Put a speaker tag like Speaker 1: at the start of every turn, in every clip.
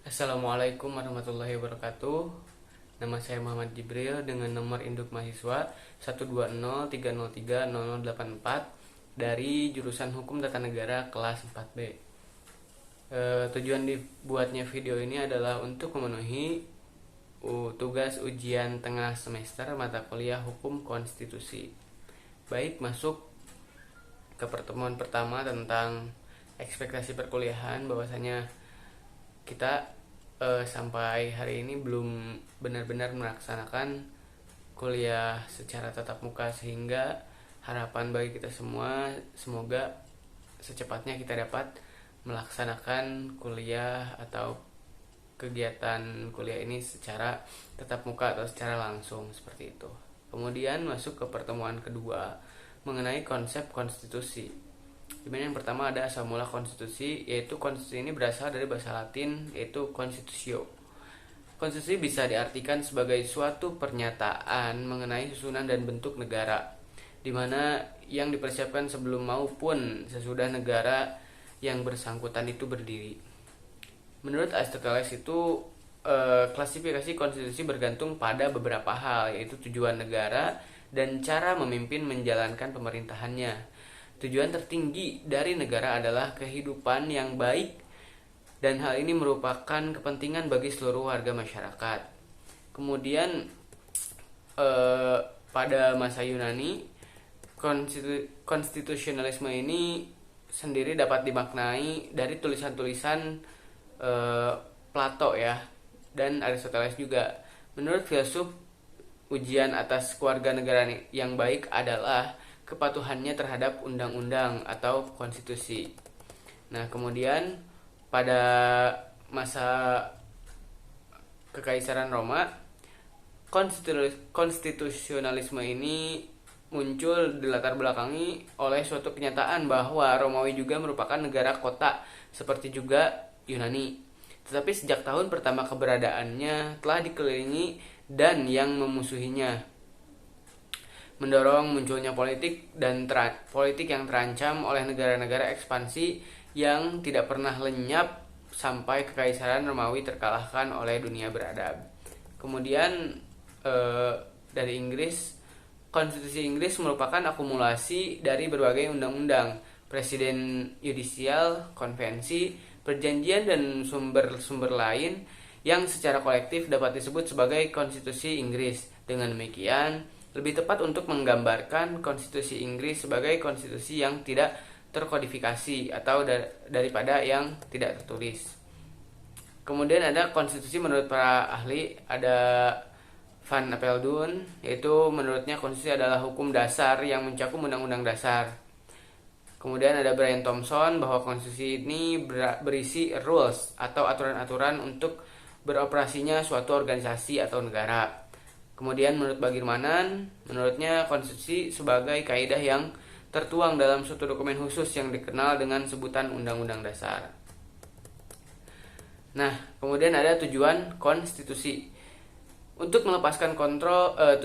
Speaker 1: Assalamualaikum warahmatullahi wabarakatuh. Nama saya Muhammad Jibril dengan nomor induk mahasiswa 12030300084 dari jurusan Hukum Tata Negara kelas 4B. Tujuan dibuatnya video ini adalah untuk memenuhi tugas ujian tengah semester mata kuliah Hukum Konstitusi. Baik, masuk ke pertemuan pertama tentang ekspektasi perkuliahan. Bahwasanya kita sampai hari ini belum benar-benar melaksanakan kuliah secara tatap muka, sehingga harapan bagi kita semua semoga secepatnya kita dapat melaksanakan kuliah atau kegiatan kuliah ini secara tatap muka atau secara langsung seperti itu. Kemudian masuk ke pertemuan kedua mengenai konsep konstitusi. Dimana yang pertama ada asal mula konstitusi, yaitu konstitusi ini berasal dari bahasa Latin yaitu constitutio. Konstitusi bisa diartikan sebagai suatu pernyataan mengenai susunan dan bentuk negara, di mana yang dipersiapkan sebelum maupun sesudah negara yang bersangkutan itu berdiri. Menurut Aristoteles itu klasifikasi konstitusi bergantung pada beberapa hal, yaitu tujuan negara dan cara memimpin menjalankan pemerintahannya. Tujuan tertinggi dari negara adalah kehidupan yang baik, dan hal ini merupakan kepentingan bagi seluruh warga masyarakat. Kemudian pada masa Yunani, konstitusionalisme ini sendiri dapat dimaknai dari tulisan-tulisan Plato ya, dan Aristoteles juga. Menurut filsuf, ujian atas keluarga negara yang baik adalah kepatuhannya terhadap undang-undang atau konstitusi. Nah, kemudian pada masa Kekaisaran Roma, konstitusionalisme ini muncul dilatar belakangi oleh suatu kenyataan bahwa Romawi juga merupakan negara kota seperti juga Yunani. Tetapi sejak tahun pertama keberadaannya telah dikelilingi dan yang memusuhinya, mendorong munculnya politik yang terancam oleh negara-negara ekspansi yang tidak pernah lenyap sampai Kekaisaran Romawi terkalahkan oleh dunia beradab. Kemudian dari Inggris, konstitusi Inggris merupakan akumulasi dari berbagai undang-undang, presiden yudisial, konvensi, perjanjian dan sumber-sumber lain yang secara kolektif dapat disebut sebagai konstitusi Inggris. Dengan demikian, lebih tepat untuk menggambarkan konstitusi Inggris sebagai konstitusi yang tidak terkodifikasi atau daripada yang tidak tertulis. Kemudian ada konstitusi menurut para ahli, ada Van Apeldoorn, yaitu menurutnya konstitusi adalah hukum dasar yang mencakup undang-undang dasar. Kemudian ada Brian Thompson, bahwa konstitusi ini berisi rules atau aturan-aturan untuk beroperasinya suatu organisasi atau negara. Kemudian menurut Bagirmanan, menurutnya konstitusi sebagai kaidah yang tertuang dalam suatu dokumen khusus yang dikenal dengan sebutan Undang-Undang Dasar. Nah, kemudian ada tujuan konstitusi. Untuk melepaskan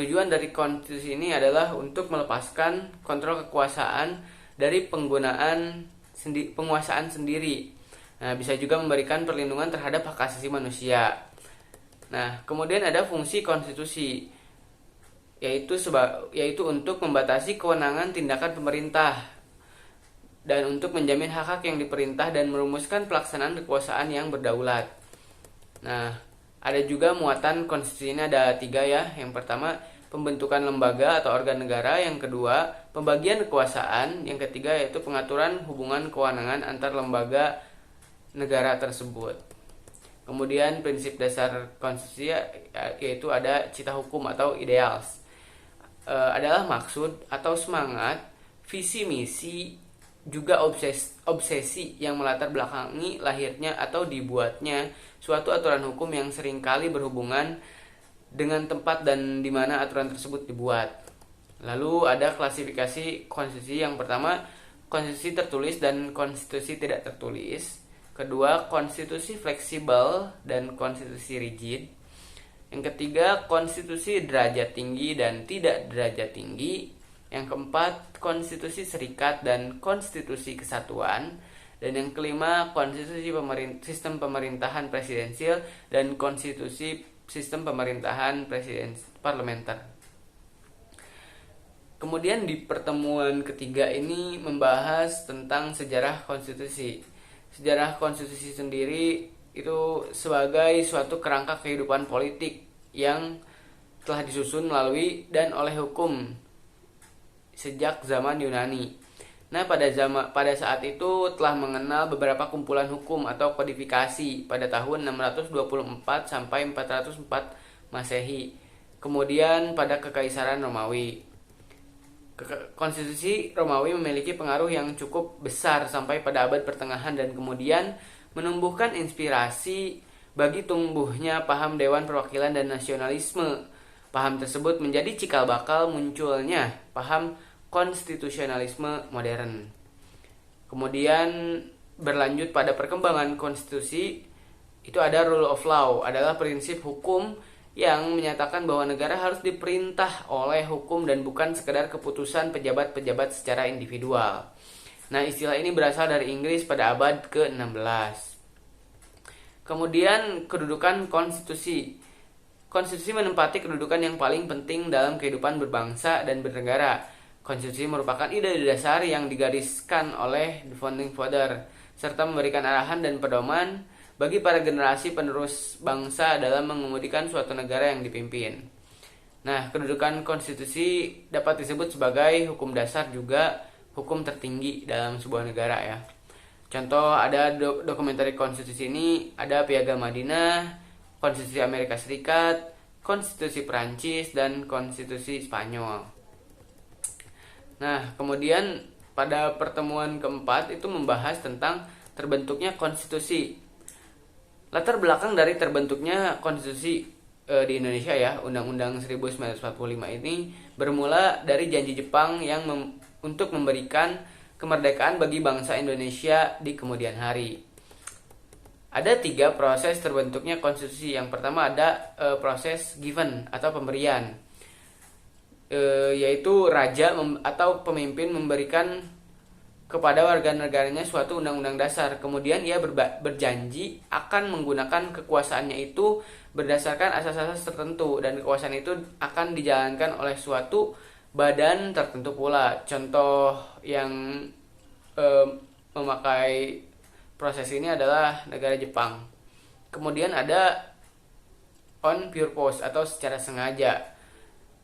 Speaker 1: tujuan dari konstitusi ini adalah untuk melepaskan kontrol kekuasaan dari penguasaan sendiri. Nah, bisa juga memberikan perlindungan terhadap hak asasi manusia. Nah, kemudian ada fungsi konstitusi, yaitu untuk membatasi kewenangan tindakan pemerintah dan untuk menjamin hak-hak yang diperintah dan merumuskan pelaksanaan kekuasaan yang berdaulat. Nah, ada juga muatan konstitusi ini ada 3 ya. Yang pertama, pembentukan lembaga atau organ negara. Yang kedua, pembagian kekuasaan. Yang ketiga, yaitu pengaturan hubungan kewenangan antar lembaga negara tersebut. Kemudian prinsip dasar konstitusi yaitu ada cita hukum atau ideals, adalah maksud atau semangat, visi misi, juga obsesi yang melatar belakangi lahirnya atau dibuatnya suatu aturan hukum yang seringkali berhubungan dengan tempat dan di mana aturan tersebut dibuat. Lalu ada klasifikasi konstitusi. Yang pertama, konstitusi tertulis dan konstitusi tidak tertulis. Kedua, konstitusi fleksibel dan konstitusi rigid. Yang ketiga, konstitusi derajat tinggi dan tidak derajat tinggi. Yang keempat, konstitusi serikat dan konstitusi kesatuan. Dan yang kelima, konstitusi sistem pemerintahan presidensial dan konstitusi sistem pemerintahan parlementer. Kemudian di pertemuan ketiga ini membahas tentang sejarah konstitusi. Sejarah konstitusi sendiri itu sebagai suatu kerangka kehidupan politik yang telah disusun melalui dan oleh hukum sejak zaman Yunani. Nah, pada saat itu telah mengenal beberapa kumpulan hukum atau kodifikasi pada tahun 624 sampai 404 Masehi. Kemudian pada Kekaisaran Romawi. Konstitusi Romawi memiliki pengaruh yang cukup besar sampai pada abad pertengahan dan kemudian menumbuhkan inspirasi bagi tumbuhnya paham Dewan Perwakilan dan nasionalisme. Paham tersebut menjadi cikal bakal munculnya paham konstitusionalisme modern. Kemudian berlanjut pada perkembangan konstitusi, itu ada rule of law, adalah prinsip hukum yang menyatakan bahwa negara harus diperintah oleh hukum dan bukan sekedar keputusan pejabat-pejabat secara individual. Nah, istilah ini berasal dari Inggris pada abad ke-16. Kemudian kedudukan konstitusi. Konstitusi menempati kedudukan yang paling penting dalam kehidupan berbangsa dan bernegara. Konstitusi merupakan ide dasar yang digariskan oleh The Founding Father, serta memberikan arahan dan pedoman bagi para generasi penerus bangsa dalam mengemudikan suatu negara yang dipimpin. Nah, kedudukan konstitusi dapat disebut sebagai hukum dasar juga hukum tertinggi dalam sebuah negara ya. Contoh ada dokumenter konstitusi ini ada Piagam Madinah, Konstitusi Amerika Serikat, Konstitusi Perancis, dan Konstitusi Spanyol. Nah, kemudian pada pertemuan keempat itu membahas tentang terbentuknya konstitusi. Latar belakang dari terbentuknya konstitusi di Indonesia ya, Undang-Undang 1945 ini bermula dari janji Jepang yang untuk memberikan kemerdekaan bagi bangsa Indonesia di kemudian hari. Ada 3 proses terbentuknya konstitusi. Yang pertama ada proses given atau pemberian. Yaitu raja atau pemimpin memberikan kepada warga negaranya suatu undang-undang dasar. Kemudian ia berjanji akan menggunakan kekuasaannya itu berdasarkan asas-asas tertentu dan kekuasaan itu akan dijalankan oleh suatu badan tertentu pula. Contoh yang memakai proses ini adalah negara Jepang. Kemudian ada on purpose atau secara sengaja,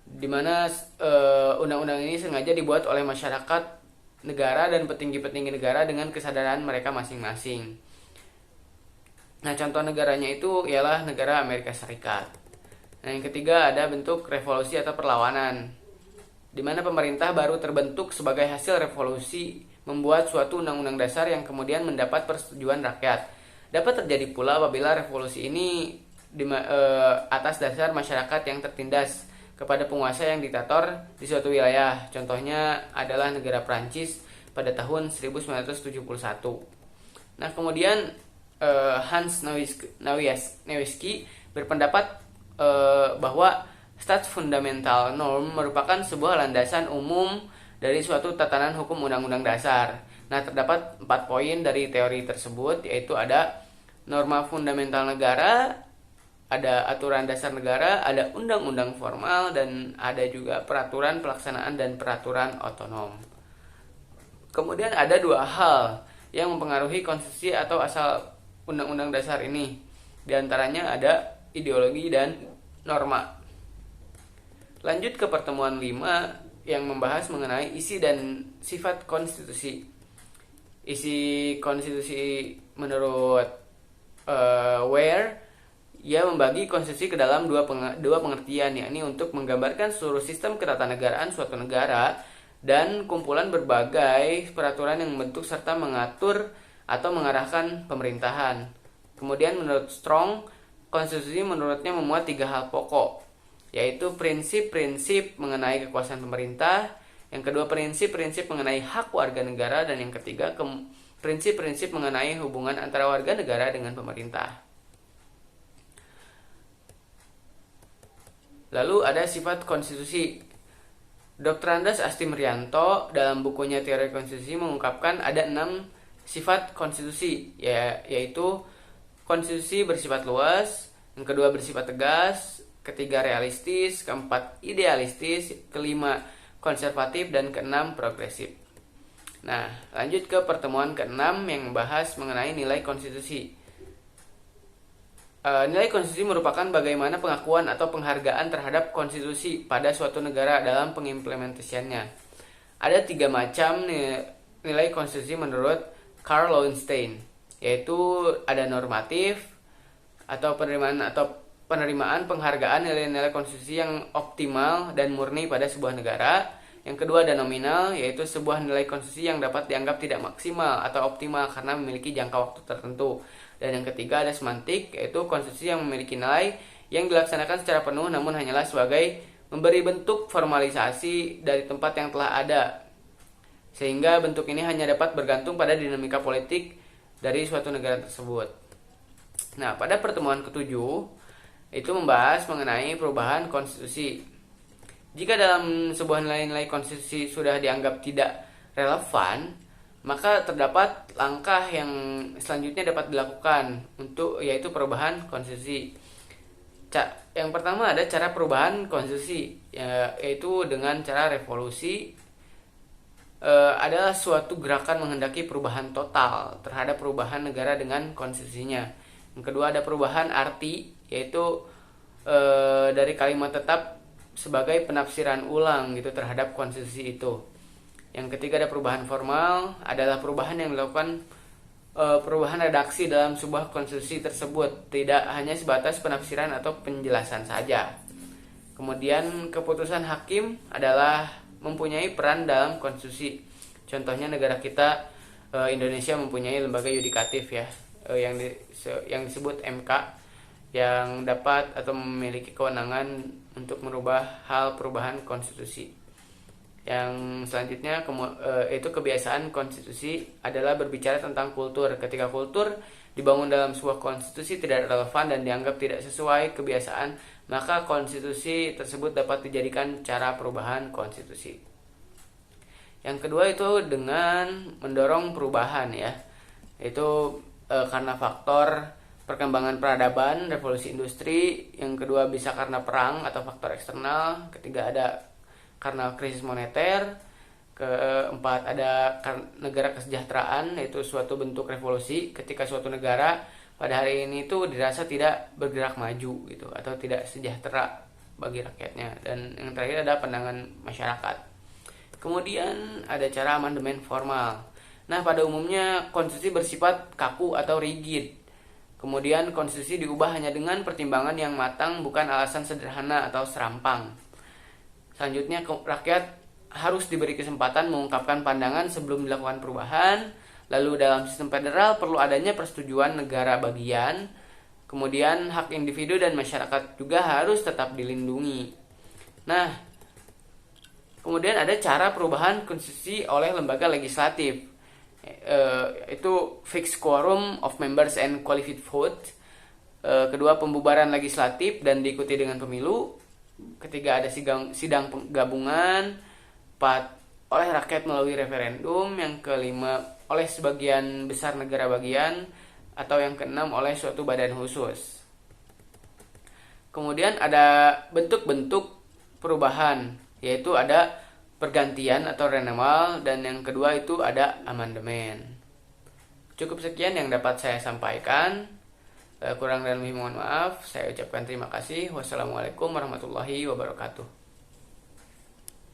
Speaker 1: di mana undang-undang ini sengaja dibuat oleh masyarakat negara dan petinggi-petinggi negara dengan kesadaran mereka masing-masing. Nah, contoh negaranya itu ialah negara Amerika Serikat. Nah, yang ketiga ada bentuk revolusi atau perlawanan, di mana pemerintah baru terbentuk sebagai hasil revolusi membuat suatu undang-undang dasar yang kemudian mendapat persetujuan rakyat. Dapat terjadi pula apabila revolusi ini atas dasar masyarakat yang tertindas kepada penguasa yang diktator di suatu wilayah. Contohnya adalah negara Prancis pada tahun 1971. Nah, kemudian Hans Nowitzki berpendapat bahwa stat fundamental norm merupakan sebuah landasan umum dari suatu tatanan hukum undang-undang dasar. Nah, terdapat 4 poin dari teori tersebut, yaitu ada norma fundamental negara, ada aturan dasar negara, ada undang-undang formal, dan ada juga peraturan pelaksanaan dan peraturan otonom. Kemudian ada 2 hal yang mempengaruhi konstitusi atau asal undang-undang dasar ini. Di antaranya ada ideologi dan norma. Lanjut ke pertemuan 5 yang membahas mengenai isi dan sifat konstitusi. Isi konstitusi menurut Ware, ia membagi konstitusi ke dalam dua pengertian, yakni untuk menggambarkan seluruh sistem ketatanegaraan suatu negara dan kumpulan berbagai peraturan yang membentuk serta mengatur atau mengarahkan pemerintahan. Kemudian menurut Strong, konstitusi menurutnya memuat 3 hal pokok, yaitu prinsip-prinsip mengenai kekuasaan pemerintah, yang kedua prinsip-prinsip mengenai hak warga negara, dan yang ketiga prinsip-prinsip mengenai hubungan antara warga negara dengan pemerintah. Lalu ada sifat konstitusi. Dr. Andas Astimrianto dalam bukunya Teori Konstitusi mengungkapkan ada 6 sifat konstitusi, yaitu konstitusi bersifat luas, yang kedua bersifat tegas, ketiga realistis, keempat idealistis, kelima konservatif, dan keenam progresif. Nah, lanjut ke pertemuan keenam yang membahas mengenai nilai konstitusi. Nilai konstitusi merupakan bagaimana pengakuan atau penghargaan terhadap konstitusi pada suatu negara dalam pengimplementasiannya. Ada 3 macam nilai konstitusi menurut Karl Lowenstein, yaitu ada normatif atau penerimaan penghargaan nilai-nilai konstitusi yang optimal dan murni pada sebuah negara. Yang kedua ada nominal, yaitu sebuah nilai konstitusi yang dapat dianggap tidak maksimal atau optimal karena memiliki jangka waktu tertentu. Dan yang ketiga ada semantik, yaitu konstitusi yang memiliki nilai yang dilaksanakan secara penuh namun hanyalah sebagai memberi bentuk formalisasi dari tempat yang telah ada. Sehingga bentuk ini hanya dapat bergantung pada dinamika politik dari suatu negara tersebut. Nah, pada pertemuan ketujuh itu membahas mengenai perubahan konstitusi. Jika dalam sebuah nilai-nilai konstitusi sudah dianggap tidak relevan, maka terdapat langkah yang selanjutnya dapat dilakukan yaitu perubahan konstitusi. Yang pertama ada cara perubahan konstitusi, yaitu dengan cara revolusi. Adalah suatu gerakan menghendaki perubahan total terhadap perubahan negara dengan konstitusinya. Yang kedua ada perubahan arti, yaitu dari kalimat tetap sebagai penafsiran ulang gitu terhadap konstitusi itu. Yang ketiga ada perubahan formal, adalah perubahan yang dilakukan perubahan redaksi dalam sebuah konstitusi tersebut, tidak hanya sebatas penafsiran atau penjelasan saja. Kemudian keputusan hakim adalah mempunyai peran dalam konstitusi. Contohnya negara kita Indonesia mempunyai lembaga yudikatif ya, yang disebut MK, yang dapat atau memiliki kewenangan untuk merubah perubahan konstitusi. Yang selanjutnya itu kebiasaan konstitusi adalah berbicara tentang kultur. Ketika kultur dibangun dalam sebuah konstitusi tidak relevan dan dianggap tidak sesuai kebiasaan, maka konstitusi tersebut dapat dijadikan cara perubahan konstitusi. Yang kedua itu dengan mendorong perubahan ya, itu karena faktor perkembangan peradaban, revolusi industri. Yang kedua bisa karena perang atau faktor eksternal. Ketiga ada karena krisis moneter. Keempat ada negara kesejahteraan, yaitu suatu bentuk revolusi ketika suatu negara pada hari ini itu dirasa tidak bergerak maju gitu atau tidak sejahtera bagi rakyatnya. Dan yang terakhir ada pandangan masyarakat. Kemudian ada cara amandemen formal. Nah, pada umumnya konstitusi bersifat kaku atau rigid. Kemudian konstitusi diubah hanya dengan pertimbangan yang matang, bukan alasan sederhana atau serampang. Selanjutnya rakyat harus diberi kesempatan mengungkapkan pandangan sebelum dilakukan perubahan. Lalu dalam sistem federal perlu adanya persetujuan negara bagian. Kemudian hak individu dan masyarakat juga harus tetap dilindungi. Nah, kemudian ada cara perubahan konstitusi oleh lembaga legislatif. Itu fixed quorum of members and qualified vote. Kedua, pembubaran legislatif dan diikuti dengan pemilu. Ketiga, ada sidang gabungan. 4, oleh rakyat melalui referendum. Yang kelima, oleh sebagian besar negara bagian. Atau yang keenam, oleh suatu badan khusus. Kemudian ada bentuk-bentuk perubahan, yaitu ada pergantian atau renewal, dan yang kedua itu ada amandemen. Cukup sekian yang dapat saya sampaikan. Kurang dan lebih mohon maaf. Saya ucapkan terima kasih. Wassalamualaikum warahmatullahi wabarakatuh.